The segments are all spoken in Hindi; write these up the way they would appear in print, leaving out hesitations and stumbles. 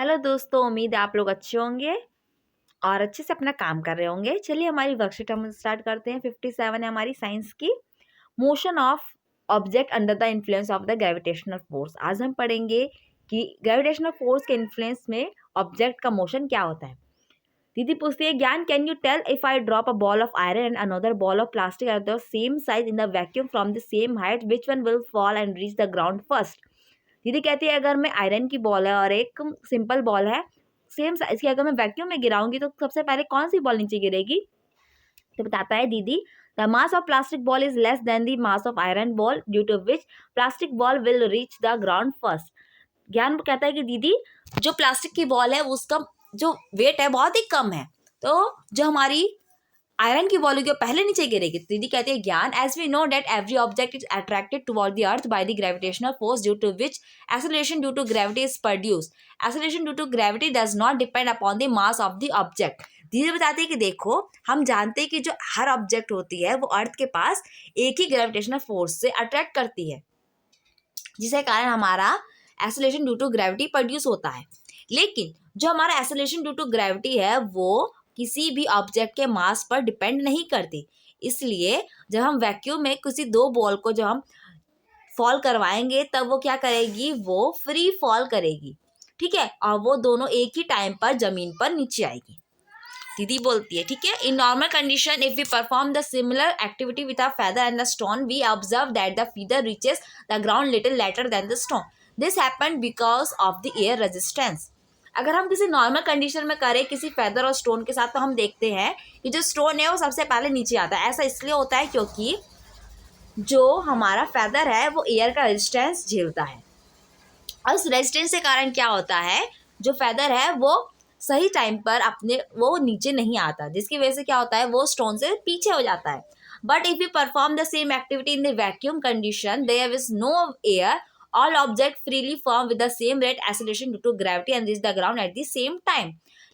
हेलो दोस्तों, उम्मीद है आप लोग अच्छे होंगे और अच्छे से अपना काम कर रहे होंगे। चलिए हमारी वर्कशीट हम स्टार्ट करते हैं। 57 है हमारी साइंस की, motion of object under the influence of the gravitational force. आज हम पढ़ेंगे कि ग्रेविटेशनल फोर्स के इन्फ्लुएंस में ऑब्जेक्ट का मोशन क्या होता है। दीदी पूछती है, Gyan can you tell if I drop a ball of iron and another ball of plastic at the same size in the vacuum from the same height, which one will fall and reach the ground first. दीदी कहती है, अगर मैं आयरन की बॉल है और एक सिंपल बॉल है सेम साइज की, अगर मैं वैक्यूम में गिराऊंगी तो सबसे पहले कौन सी बॉल नीचे गिरेगी। तो बताता है दीदी, the mass of plastic ball is less than the mass of iron ball due to which plastic ball will reach the ground first. Gyan कहता है कि दीदी जो प्लास्टिक की बॉल है उसका जो वेट है बहुत ही कम है, तो जो हमारी आयरन की बॉल की पहले नीचे गिरेगी। दीदी कहती है, Gyan as we know that every object is attracted toward the earth by the gravitational force due to which acceleration due to gravity is produced. Acceleration due to gravity does not depend upon the mass of the object. दीदी बताती है कि देखो, हम जानते हैं कि जो हर ऑब्जेक्ट होती है वो अर्थ के पास एक ही ग्रेविटेशनल फोर्स से अट्रैक्ट करती है, जिसके कारण हमारा acceleration due to gravity produce होता है। लेकिन जो हमारा एक्सेलरेशन ड्यू टू ग्रेविटी है वो किसी भी ऑब्जेक्ट के मास पर डिपेंड नहीं करती। इसलिए जब हम वैक्यूम में किसी दो बॉल को जब हम फॉल करवाएंगे तब वो क्या करेगी, वो फ्री फॉल करेगी, ठीक है, और वो दोनों एक ही टाइम पर जमीन पर नीचे आएगी। दीदी बोलती है, ठीक है, in normal condition if we perform the similar activity with a feather and the stone we observe that the feather reaches the ground little later than the stone. This happened because of the air resistance. अगर हम किसी नॉर्मल कंडीशन में करें किसी फेदर और स्टोन के साथ, तो हम देखते हैं कि जो स्टोन है वो सबसे पहले नीचे आता है। ऐसा इसलिए होता है क्योंकि जो हमारा फेदर है वो एयर का रेजिस्टेंस झेलता है, और उस रेजिस्टेंस के कारण क्या होता है, जो फेदर है वो सही टाइम पर अपने वो नीचे नहीं आता, जिसकी वजह से क्या होता है, वो स्टोन से पीछे हो जाता है। But if you perform the same activity in the vacuum condition, there is no air, all object freely form with the same rate acceleration due to gravity and reach the ground at the same time.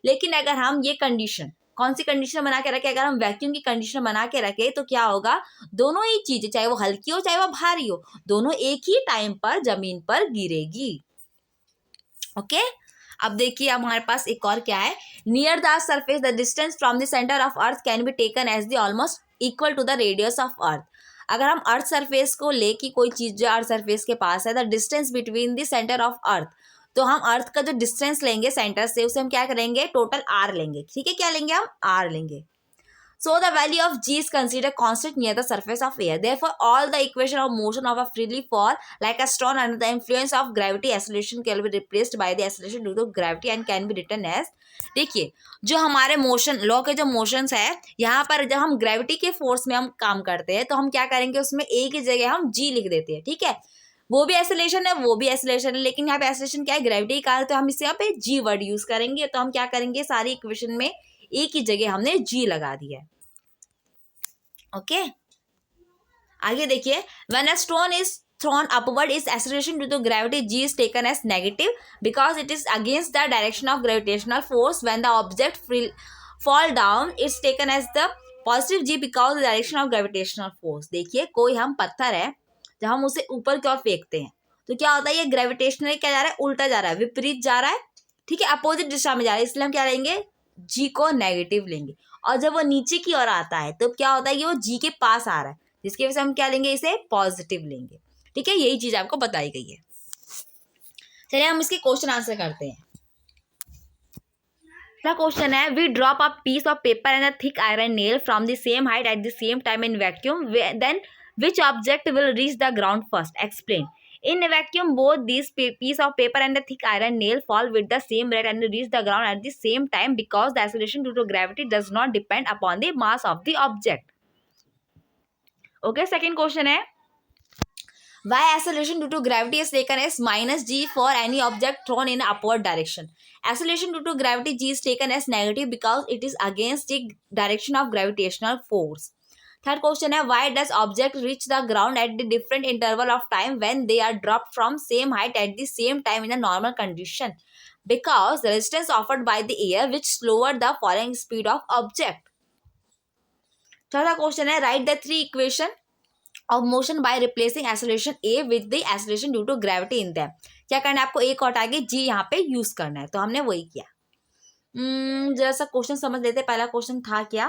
लेकिन अगर हम ये कंडीशन, कौन सी कंडीशन बना के रखे, अगर हम वैक्यूम की कंडीशन बना के रखे तो क्या होगा, दोनों ही चीजें चाहे वो हल्की हो चाहे वो भारी हो, दोनों एक ही टाइम पर जमीन पर गिरेगी। ओके, अब देखिए हमारे पास एक और क्या है, near the surface the distance from the centre of earth can be taken as the almost equal to the radius of earth. अगर हम अर्थ सरफेस को लेके कोई चीज जो अर्थ सरफेस के पास है, the distance between the centre of अर्थ, तो हम अर्थ का जो डिस्टेंस लेंगे सेंटर से, उसे हम क्या करेंगे, टोटल आर लेंगे, ठीक है, क्या लेंगे हम, आर लेंगे। So the value of g is considered constant near the surface of air. Therefore, all the equation of motion of a freely fall like a stone under the influence of gravity acceleration can be replaced by the acceleration due to gravity and can be written as, देखिए जो हमारे मोशन लॉ के जो मोशंस है, यहाँ पर जब हम ग्रेविटी के फोर्स में हम काम करते हैं तो हम क्या करेंगे, उसमें एक ही जगह हम g लिख देते हैं, ठीक है, वो भी एक्सेलरेशन है वो भी एक्सेलरेशन है, लेकिन यहाँ पे एक्सेलरेशन क्या है, ग्रेविटी के कारण, तो हम इसे यहाँ पे g वर्ड यूज करेंगे। तो हम क्या करेंगे, सारी इक्वेशन में एक ही जगह हमने g लगा दिया है। ओके, आगे देखिए, when a stone is thrown upward is acceleration due to gravity g is taken as negative because it is against the direction of gravitational force. When the object fall down it's taken as the positive g because the direction of gravitational force. देखिए कोई हम पत्थर है, जब हम उसे ऊपर की ओर फेंकते हैं तो क्या होता है, ये ग्रेविटेशनल क्या जा रहा है, उल्टा जा रहा है, विपरीत जा रहा है, ठीक है, अपोजिट दिशा में जा रहा है, इसलिए हम क्या लेंगे, जी को नेगेटिव लेंगे। और जब वो नीचे की ओर आता है तो क्या होता है कि वो जी के पास आ रहा है, जिसकी वजह से हम क्या लेंगे, इसे पॉजिटिव लेंगे, ठीक है, यही चीज आपको बताई गई है। चलिए हम इसके क्वेश्चन आंसर करते हैं। पहला क्वेश्चन है, we drop a piece of paper and a thick iron nail from the same height at the same time in vacuum, then which object will reach the ground first? Explain. In a vacuum, both these piece of paper and a thick iron nail fall with the same rate and reach the ground at the same time because the acceleration due to gravity does not depend upon the mass of the object. Okay, second question है, why acceleration due to gravity is taken as minus g for any object thrown in upward direction? Acceleration due to gravity g is taken as negative because it is against the direction of gravitational force. Third question है, why does object reach the ground at the different interval of time when they are dropped from same height at the same time in a normal condition? Because the resistance offered by the air which lowered the falling speed of object. Third question है, write the three equation of motion by replacing acceleration a with the acceleration due to gravity in them. क्या करना है आपको, ए को हटा के जी यहाँ पे यूज करना है, तो हमने वही किया। जरा सा क्वेश्चन समझ लेते हैं। पहला क्वेश्चन था क्या,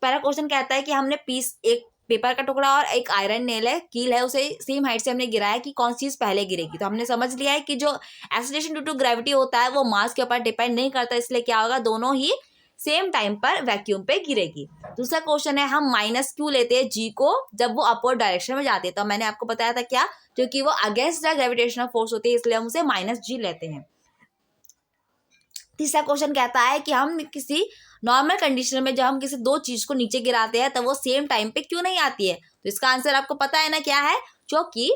पहला क्वेश्चन कहता है कि हमने पीस, एक पेपर का टुकड़ा और एक आयरन नेल है, कील है, उसे सेम हाइट से हमने गिराया कि कौन सी चीज पहले गिरेगी। तो हमने समझ लिया है कि जो एक्सेलरेशन ड्यू टू ग्रेविटी होता है वो मास के ऊपर डिपेंड नहीं करता, इसलिए क्या होगा, दोनों ही सेम टाइम पर वैक्यूम पे गिरेगी। दूसरा क्वेश्चन है, हम माइनस क्यों लेते हैं जी को जब वो अपवर्ड डायरेक्शन में जाती है। तो मैंने आपको बताया था क्या, क्योंकि वो अगेंस्ट द ग्रेविटेशनल फोर्स होती है, इसलिए हम उसे माइनस जी लेते हैं। तीसरा क्वेश्चन कहता है कि हम किसी नॉर्मल कंडीशन में जब हम किसी दो चीज को नीचे गिराते हैं तो वो सेम टाइम पे क्यों नहीं आती है। तो इसका आंसर आपको पता है ना क्या है, जो कि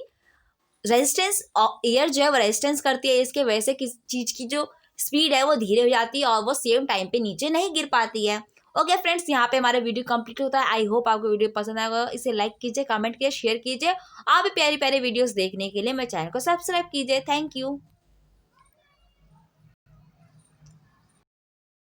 रेजिस्टेंस, एयर जो है वो रेजिस्टेंस करती है, इसके वजह से किसी चीज की जो स्पीड है वो धीरे हो जाती है और वो सेम टाइम पे नीचे नहीं गिर पाती है। ओके फ्रेंड्स, यहाँ पे हमारा वीडियो कंप्लीट होता है। आई होप आपको वीडियो पसंद आएगा। इसे लाइक कीजिए, कमेंट कीजिए, शेयर कीजिए। आप भी प्यारी प्यारी वीडियोस देखने के लिए मेरे चैनल को सब्सक्राइब कीजिए। Thank you.